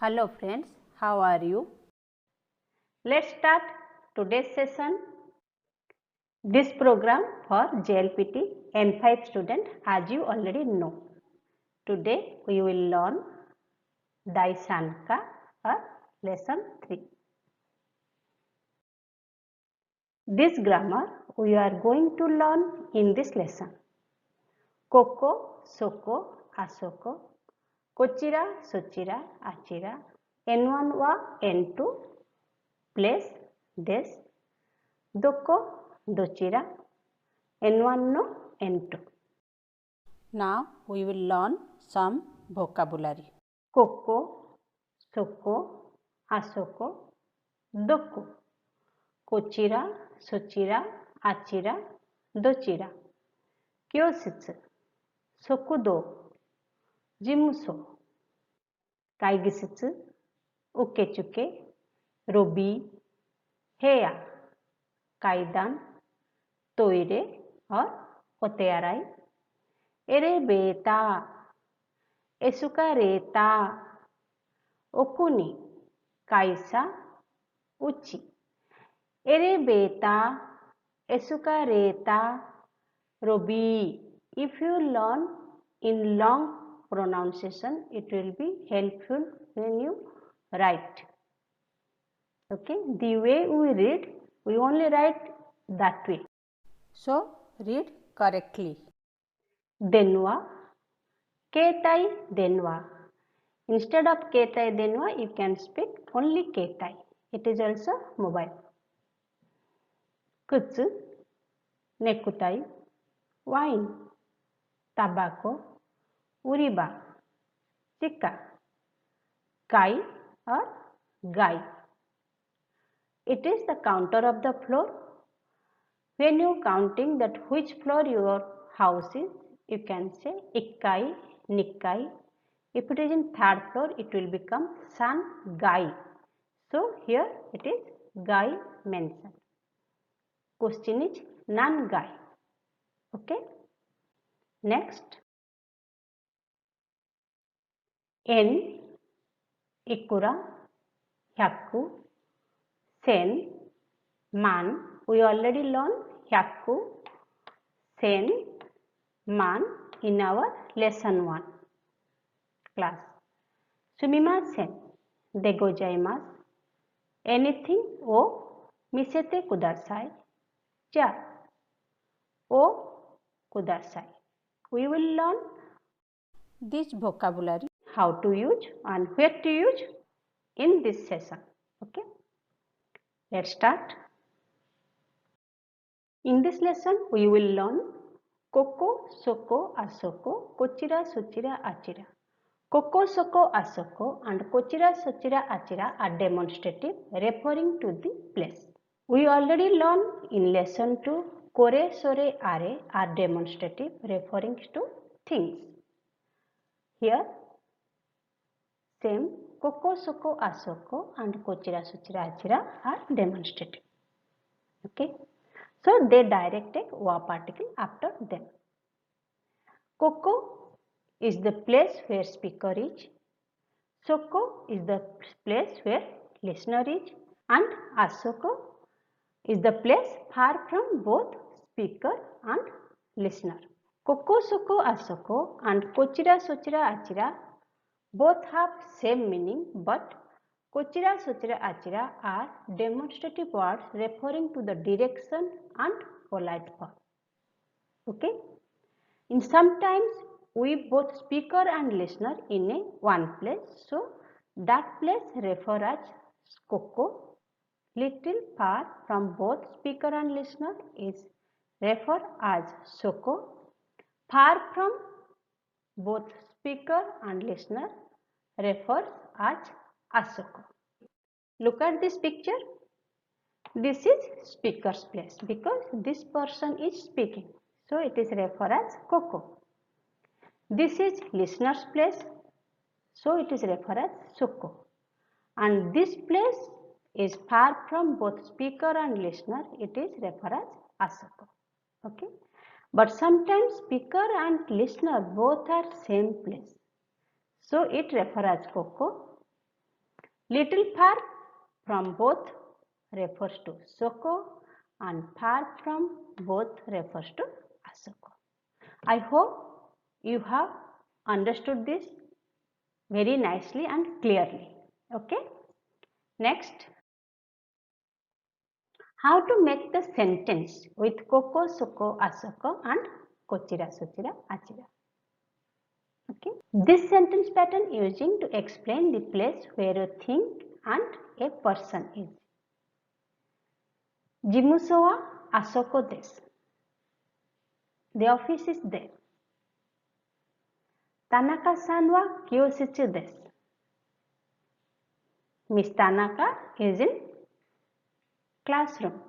Hello friends, how are you? Let's start today's session. This program for JLPT N5 student, as you already know. Today we will learn Daishanka or lesson 3. This grammar we are going to learn in this lesson. Koko, Soko, Asoko, Kochira, Sochira, Achira, N1 wa N2, place, des, Doko, Dochira, N1 no N2. Now we will learn some vocabulary. Koko, Soko, Asoko, Doko, Kochira, Sochira, Achira, Dochira, Kyositsu, Sokudo, Jimuso, Kaigisitsu, Ukechuke, Robi, Heya, Kaidan, Toire or Otearai, Erebeta, Esukareta, Okuni, Kaisa, Uchi. Erebeta, Esukareta, Robi. If you learn in long pronunciation, it will be helpful when you write. Okay, the way we read, we only write that way. So, read correctly. Denwa, Ketai Denwa. Instead of Ketai Denwa, you can speak only Ketai. It is also mobile. Kutsu, Nekutai, wine, tobacco, uriba, chika, kai or gai. It is the counter of the floor. When you counting that which floor your house is, you can say ikkai, nikkai. If it is in third floor, it will become san gai. So here it is gai mentioned. Question is nan gai. Okay. Next. En, ikura, hyaku, sen, man. We already learned hyaku, sen, man in our lesson 1 class. Sumimasen, degozaimasu. Anything o misete kudasai. Ja, o kudasai. We will learn this vocabulary, how to use and where to use in this session. Okay. Let's start. In this lesson, we will learn Koko, Soko, Asoko, Kochira, Sochira, Achira. Koko, Soko, Asoko and Kochira, Sochira, Achira are demonstrative referring to the place. We already learned in lesson 2, Kore, Sore, Are are demonstrative referring to things. Here, same Koko, Soko, Asoko and Kochira, Sochira, Achira are demonstrative. Okay. So, they direct a wa particle after them. Koko is the place where speaker is. Soko is the place where listener is. And Asoko is the place far from both speaker and listener. Koko, Soko, Asoko and Kochira, Sochira, Achira both have same meaning, but Kochira, Sochira, Achira are demonstrative words referring to the direction and polite form. Okay. In sometimes we both speaker and listener in a one place. So that place refer as Koko. Little far from both speaker and listener is refer as Soko. Far from both speaker and listener refers as Asoko. Look at this picture. This is speaker's place because this person is speaking. So it is referred as Koko. This is listener's place. So it is referred as Soko. And this place is far from both speaker and listener. It is referred as Asoko. Okay. But sometimes speaker and listener both are same place. So it refers as Koko. Little far from both refers to Soko and far from both refers to Asoko. I hope you have understood this very nicely and clearly. Okay. Next, how to make the sentence with Koko, Soko, Asoko and Kochira, Sochira, Achira. Okay. This sentence pattern using to explain the place where a thing and a person is. Jimuso wa Asoko desu. The office is there. Tanaka-san wa kyoshichu desu. Miss Tanaka is in classroom.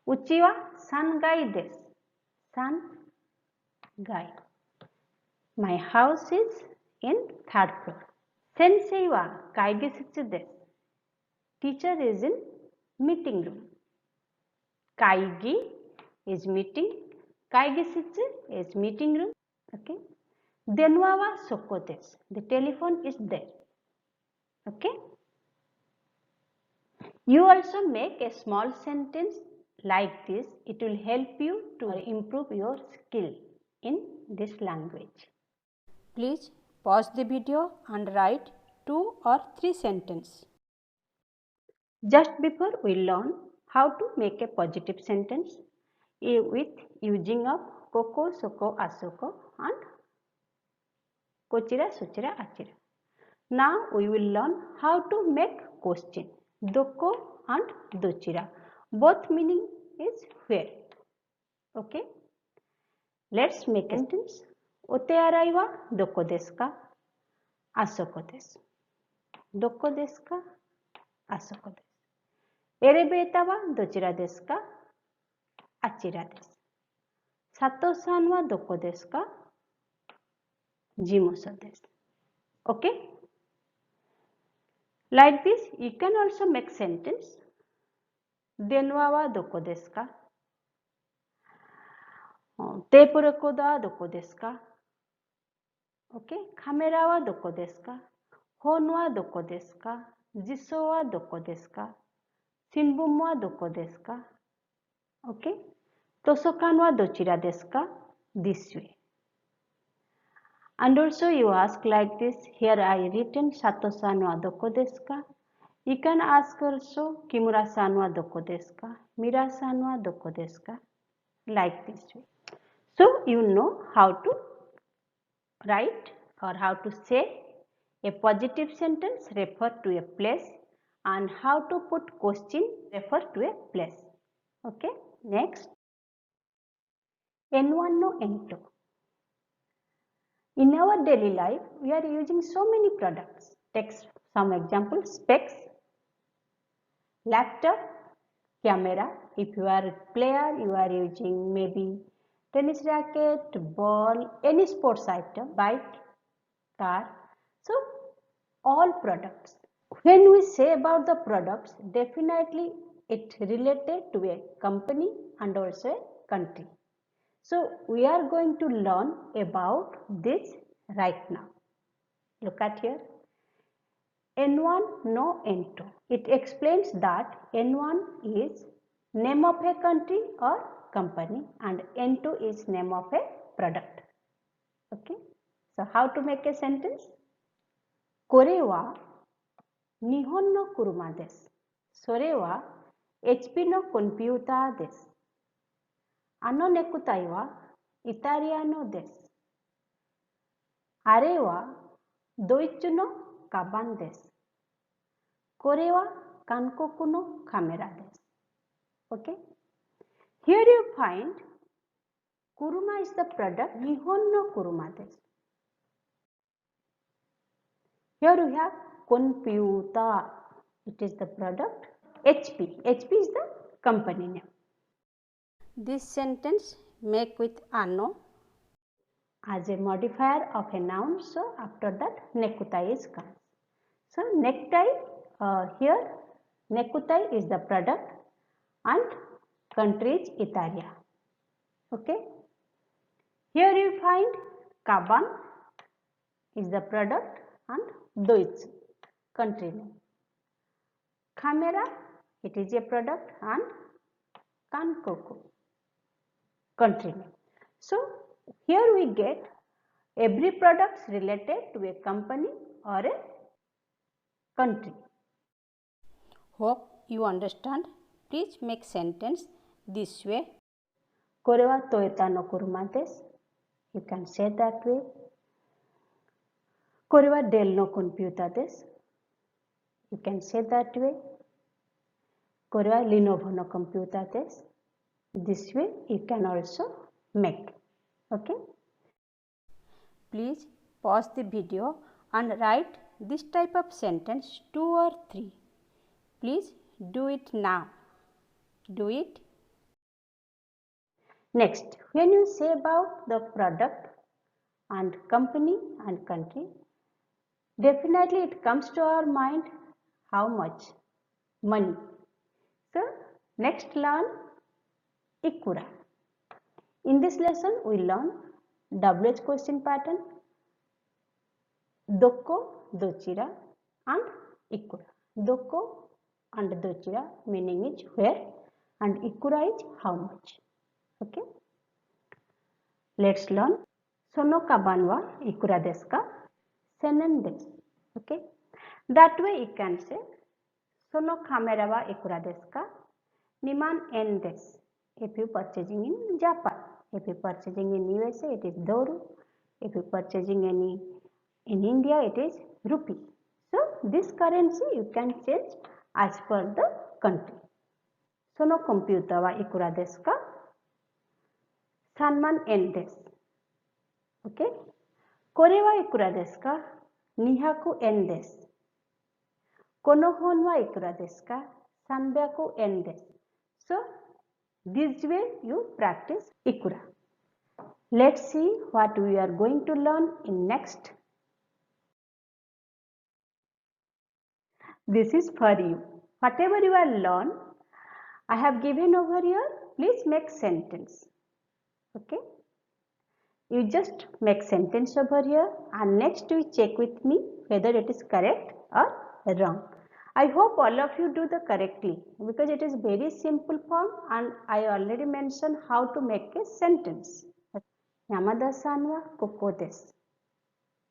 Uchi wa 3階です. 3階. My house is in 3rd floor. Sensei wa kaigishichu desu. Teacher is in meeting room. Kaigi is meeting. Kaigishichu is meeting room. Okay. Denwa wa soko desu. The telephone is there. Okay. You also make a small sentence like this. It will help you to improve your skill in this language. Please pause the video and write 2 or 3 sentences. Just before we learn how to make a positive sentence with using of Koko, Soko, Asoko and Kochira, Sochira, Achira. Now we will learn how to make question. Doko and Dochira. Both meaning is where. Okay. Let's make a sentence. Ote arai wa doko desu ka? Asoko desu. Doko desu ka? Asoko desu. Elevator wa dochira desu ka? Achira desu. Sato-san wa doko desu ka? Jimuso desu. Okay. Like this, you can also make sentence. Denwa wa doko desu ka? Tape recorder wa doko desu ka? Okay. Camera wa doko desu ka? Phone wa doko desu ka? Jiso wa doko desu ka? Shinbun wa doko desu ka? Okay. Tosokan wa dochira desu ka? This way. And also you ask like this. Here I written Sato-san wa doko desu ka? You can ask also Kimura-san wa doko desu ka? Mira-san wa doko desu ka? Like this way. So you know how to write or how to say a positive sentence refer to a place and how to put question refer to a place. Okay. Next. N1 no N2. In our daily life, we are using so many products. Take some examples. Specs, laptop, camera. If you are a player, you are using maybe tennis racket, ball, any sports item, bike, car. So, all products. When we say about the products, definitely it related to a company and also a country. So, we are going to learn about this right now. Look at here. N1 no N2. It explains that N1 is name of a country or company and N2 is name of a product. Okay. So, how to make a sentence? Kore wa Nihon no kuruma desu. Sore wa HP no computer desu. Ano necktie wa Italiano desu. Are wa Doichi no kaban desu. Kore wa Kankoku no camera desu. Okay. Here you find kuruma is the product. Nihon no kuruma desu. Here we have computer. It is the product. HP. HP is the company name. This sentence make with ano as a modifier of a noun. So after that necktie is comes. So necktie here necktie is the product and country is Italia. Okay. Here you find kaban is the product and Deutsch. country name. Khamera, it is a product, and Kankoko, country name. So here we get every product related to a company or a country. Hope you understand. Please make sentence this way. Korewa Toyota no kuruma desu. You can say that way. Korewa Dell no computer desu. You can say that way. Korewa Lenovo no computer desu. This way you can also make. Okay. Please pause the video and write this type of sentence 2 or 3. Please do it now. Do it. Next, when you say about the product and company and country, definitely it comes to our mind how much money. So next learn Ikura. In this lesson we learn WH question pattern, Doko, Dochira and Ikura. Doko and Dochira meaning is where and Ikura is how much. Okay. Let's learn Sono kaban wa ikura desu ka? 1000 desu. Okay. That way you can say Sono kamera wa ikura desu ka? 2万円 desu. If you purchasing in Japan, if you purchasing in USA, it is doru. If you purchasing in India, it is rupee. So this currency you can change as per the country. Sono computer wa ikura desu ka? 3万円 desu. Okay. これはいくらですか ?200 円です。この本はいくらですか ?300 円です。So, this way you practice ikura. Let's see what we are going to learn in next. This is for you. Whatever you are learn, I have given over here. Please make sentence. Okay. You just make sentence over here and next you check with me whether it is correct or wrong. I hope all of you do the correctly because it is very simple form and I already mentioned how to make a sentence. Yamada-san wa koko desu.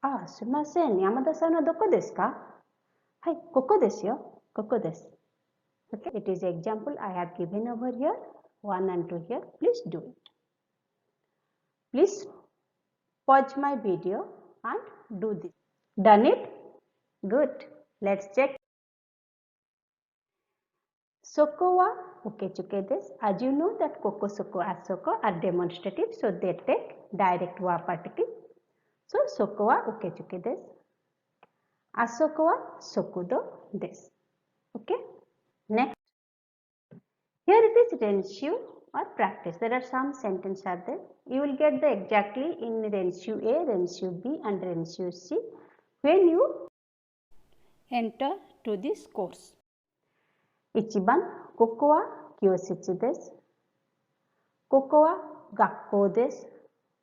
Sumimasen, Yamada-san wa doko desu ka? Hai, koko desu yo. Koko desu. Okay, it is example I have given over here. 1 and 2 here. Please do it. Please pause my video and do this. Done it? Good. Let's check. Soko wa ukechuke desu. As you know that koko, soko, asoko are demonstrative, so they take direct wa particle. So soko wa ukechuke desu. Asoko wa sokudo desu. Okay. Next. Here it is renshu or practice. There are some sentences are there. You will get the exactly in renshu A, renshu B and renshu C when you enter to this course. 1番、ここは教室です。ここは学校です。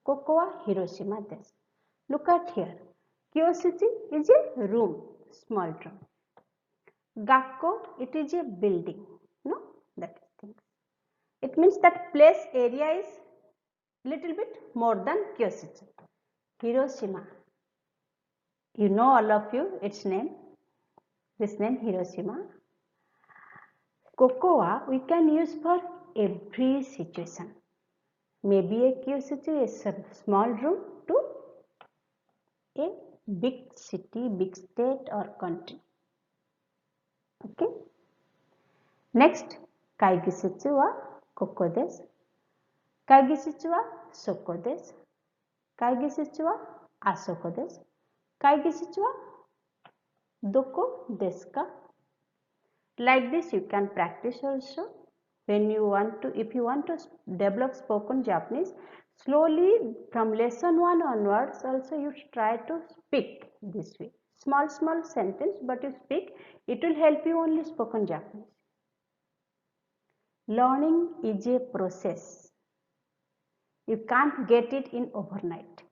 ここは広島です。Look at here. 教室 is a room, small room. 学校 it is a building. No, that is thing. It means that place area is little bit more than Kyoshitsu. Hiroshima. You know all of you its name. This name Hiroshima. Kokoa we can use for every situation. Maybe a Kyoshitsu is a small room to a big city, big state or country. Okay. Next, Kaigisutsu wa koko desu. Kaigisutsu wa soko desu. Kaigisutsu wa asoko desu. Kaigisutsu wa doko desu ka? Like this you can practice also. When you want to, if you want to develop spoken Japanese, slowly from lesson 1 onwards also you try to speak this way. Small sentence but you speak, it will help you only spoken Japanese. Learning is a process. You can't get it in overnight.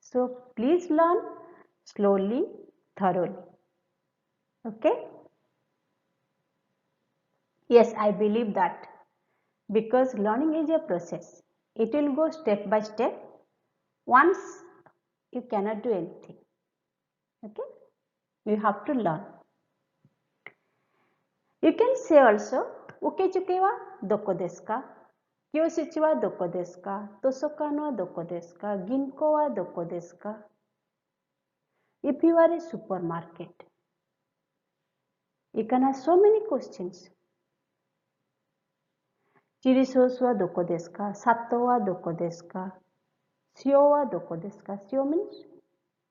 So please learn slowly, thoroughly. Okay? Yes, I believe that because learning is a process. It will go step by step. Once you cannot do anything. Okay? You have to learn. You can say also, ukechuke wa doko desu ka? Kyoshichi wa doko desu ka? Tosokan wa doko desu ka? Ginko wa doko desu ka? If you are a supermarket, you can ask so many questions. Chili sauce wa doko desu ka? Sato wa doko desu ka? Shio wa doko desu ka? Shio means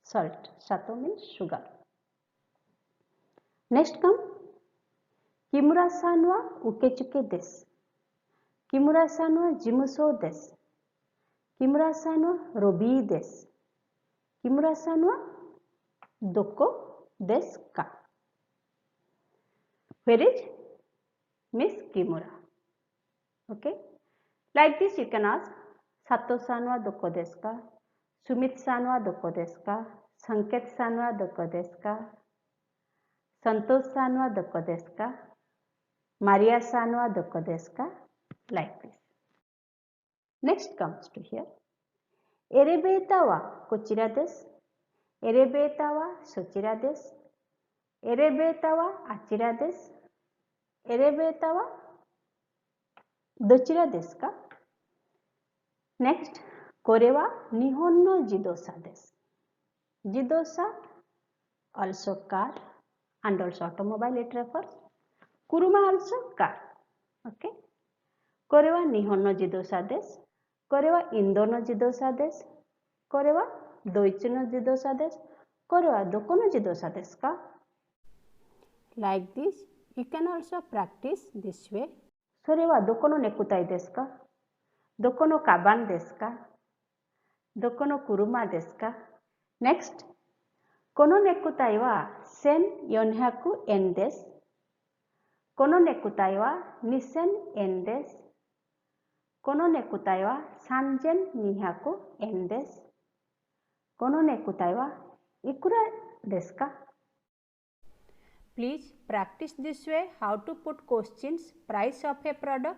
salt. Sato means sugar. Next come, Kimura-san wa ukechuke desu. Kimura-san wa jimusou desu. Kimura-san wa robi desu. Kimura-san wa doko desu ka? Where is Miss Kimura? Okay. Like this you can ask, Sato-san wa doko desu ka? Sumit-san wa doko desu ka? Sanket-san wa doko desu ka? Santosh-san wa doko desu ka? Maria-san wa doko desu ka? Like this. Next comes to here. Elevator wa kochira desu. Elevator wa sochira desu. Elevator wa achira desu. Elevator wa dochira desu ka? Next, kore wa Nihon no jidosha desu. Jidosha, also car and also automobile it refers. Kuruma also car. Okay. Kore wa Nihon no jidosha desu. Kore wa Indo no jidosha desu. Kore wa Doichi no jidosha desu. Kore wa doko no jidosha desu ka? Like this, you can also practice this way. それはどこのネクタイですか? どこのカバンですか? どこの車ですか? Next, このネクタイは1400円です。このネクタイは2000円です。このネクタイは3200円です。このネクタイはいくらですか? Please practice this way how to put questions price of a product.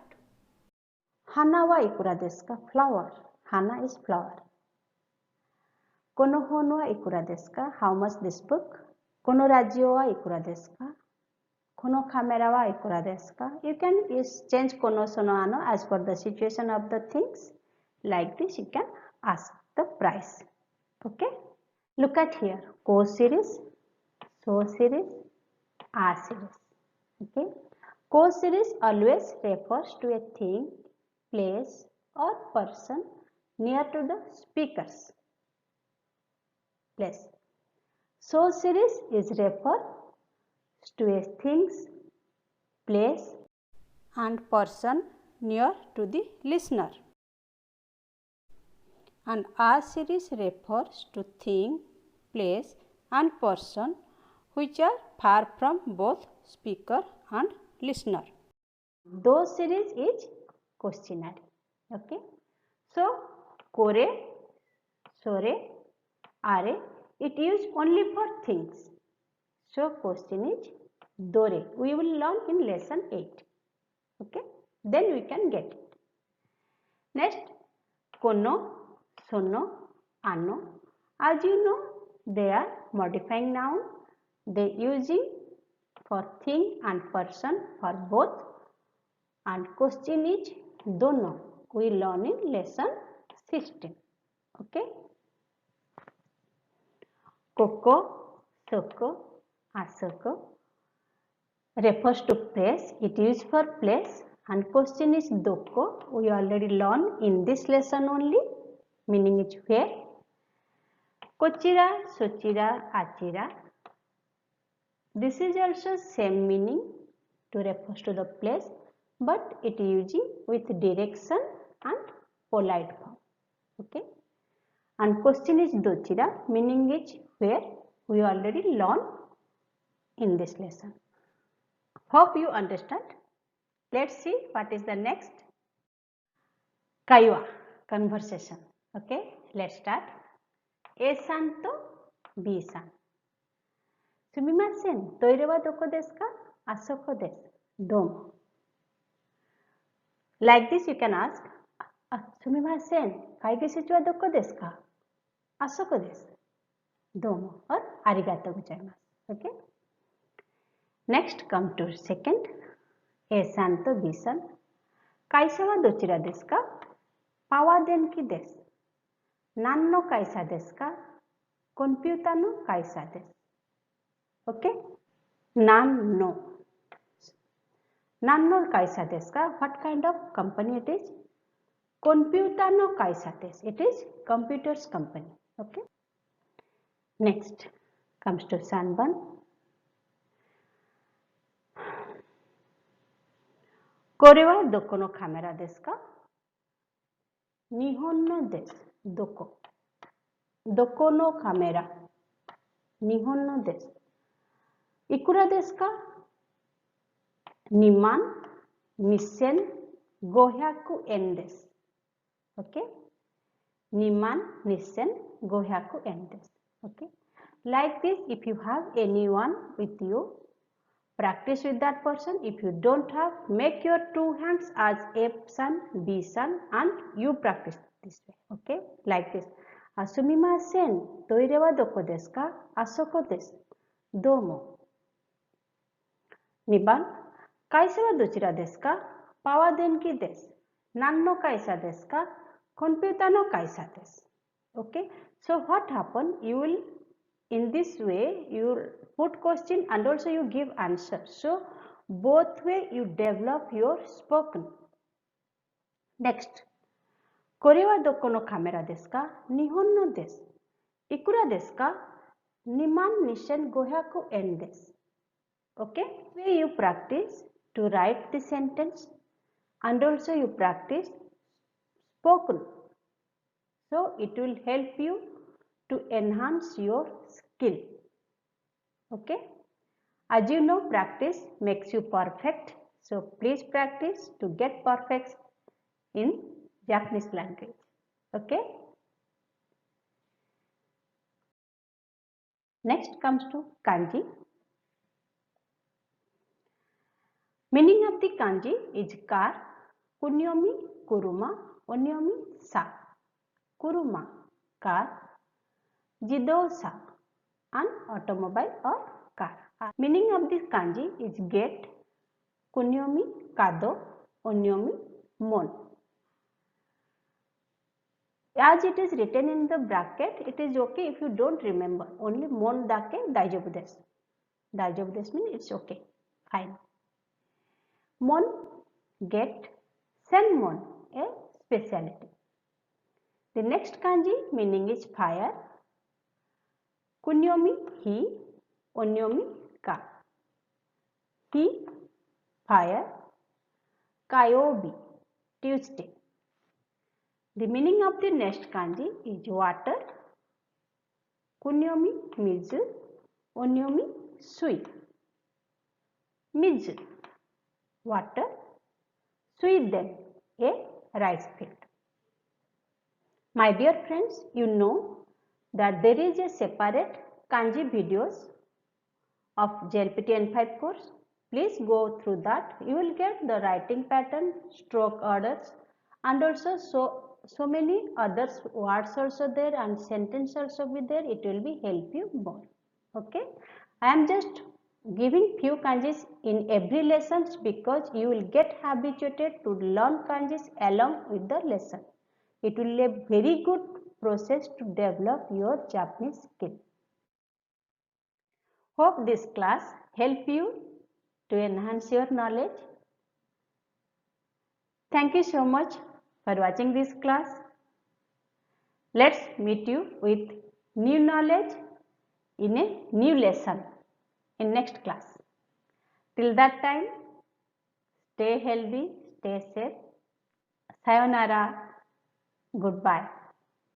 花はいくらですか? Flower. 花 is flower. この本はいくらですか? How much this book? このラジオはいくらですか? このカメラはいくらですか? You can change このそのas per the situation of the things. Like this you can ask the price. Okay? Look at here. Ko series, so series, a series. Okay? Ko series always refers to a thing, place or person near to the speakers. Place. So series is refer to a things, place And person near to the listener. And a series refers to thing, place and person which are far from both speaker and listener. Those series is questionnaire. Okay. So kore, sore, are, it used only for things. So question is dore. We will learn in lesson 8. Okay. Then we can get it. Next, kono, sono, ano. As you know, they are modifying noun. They using for thing and person for both. And question is dono. We learn in lesson 16. Okay. Koko, soko, asoko refers to place. It is for place. And question is doko. We already learned in this lesson only. Meaning is where. Kochira, sochira, achira. This is also same meaning to refers to the place, but it using with direction and polite form. Okay. And question is dochira, meaning is where. We already learned in this lesson. Hope you understand. Let's see what is the next. Kaiwa, conversation. Okay, let's start. A-san to B-san. sumimasen, toire wa doko desu ka? Asoko desu. Domo. Like this you can ask, sumimasen, kaigesu wa doko desu ka? Asoko desu. Domo or arigatou gozaimasu. Okay. Next come to second. A san to B san. Kaisa wa dochira desu ka? Pawa denki desu. Nan no kaisa desu ka? Computer no kaisa desu. Okay? Nan no. Nan no kaisa desu ka? What kind of company it is? Computer no kaisa desu. It is computers company. Okay? Next comes to Sanban. Kore wa doko no kamera desu ka? Nihon no desu. Doko. Doko no kamera. Nihon no desu. Ikura desu ka? Niman, nissen, 500 yen desu. Okay? Niman, nissen, 500 yen desu. Okay? Like this, if you have anyone with you, practice with that person. If you don't have, make your two hands as A san, B san, and you practice this way. Okay? Like this. Sumimasen, toire wa doko desu ka? Asoko desu. Domo. 2番、会社はどちらですか？パワー電気です。何の会社ですか？コンピュータの会社です。Okay? So what happen? You will, in this way, you will put question and also you give answer. So both way you develop your spoken. Next. これはどこのカメラですか？日本のです。いくらですか？22,500 円です。Okay? Where you practice to write the sentence and also you practice spoken. So it will help you to enhance your skill. Okay? As you know, practice makes you perfect. So please practice to get perfect in Japanese language. Okay? Next comes to kanji. Meaning of the kanji is car, kunyomi, kuruma, onyomi, sa. Kuruma, car, jidosa, an automobile or car. Meaning of this kanji is gate, kunyomi, kado, onyomi, mon. As it is written in the bracket, it is okay if you don't remember. Only mon dake daijobu desu. Daijobu desu means it's okay. Fine. Mon, gate, senmon, a speciality. The next kanji meaning is fire. Kunyomi, he, onyomi, ka. He, fire. Kayobi, Tuesday. The meaning of the next kanji is water. Kunyomi, mizu, onyomi, sui. Mizu, water. Suiden, a rice field. My dear friends, you know that there is a separate kanji videos of JLPT N5 course. Please go through that. You will get the writing pattern, stroke orders, and also so many others words also there and sentence also be there. It will be help you more. Okay? I am just giving few kanjis in every lessons because you will get habituated to learn kanjis along with the lesson. It will be a very good process to develop your Japanese skill. Hope this class help you to enhance your knowledge. Thank you so much for watching this class. Let's meet you with new knowledge in a new lesson in next class. Till that time, stay healthy, stay safe. Sayonara. Goodbye.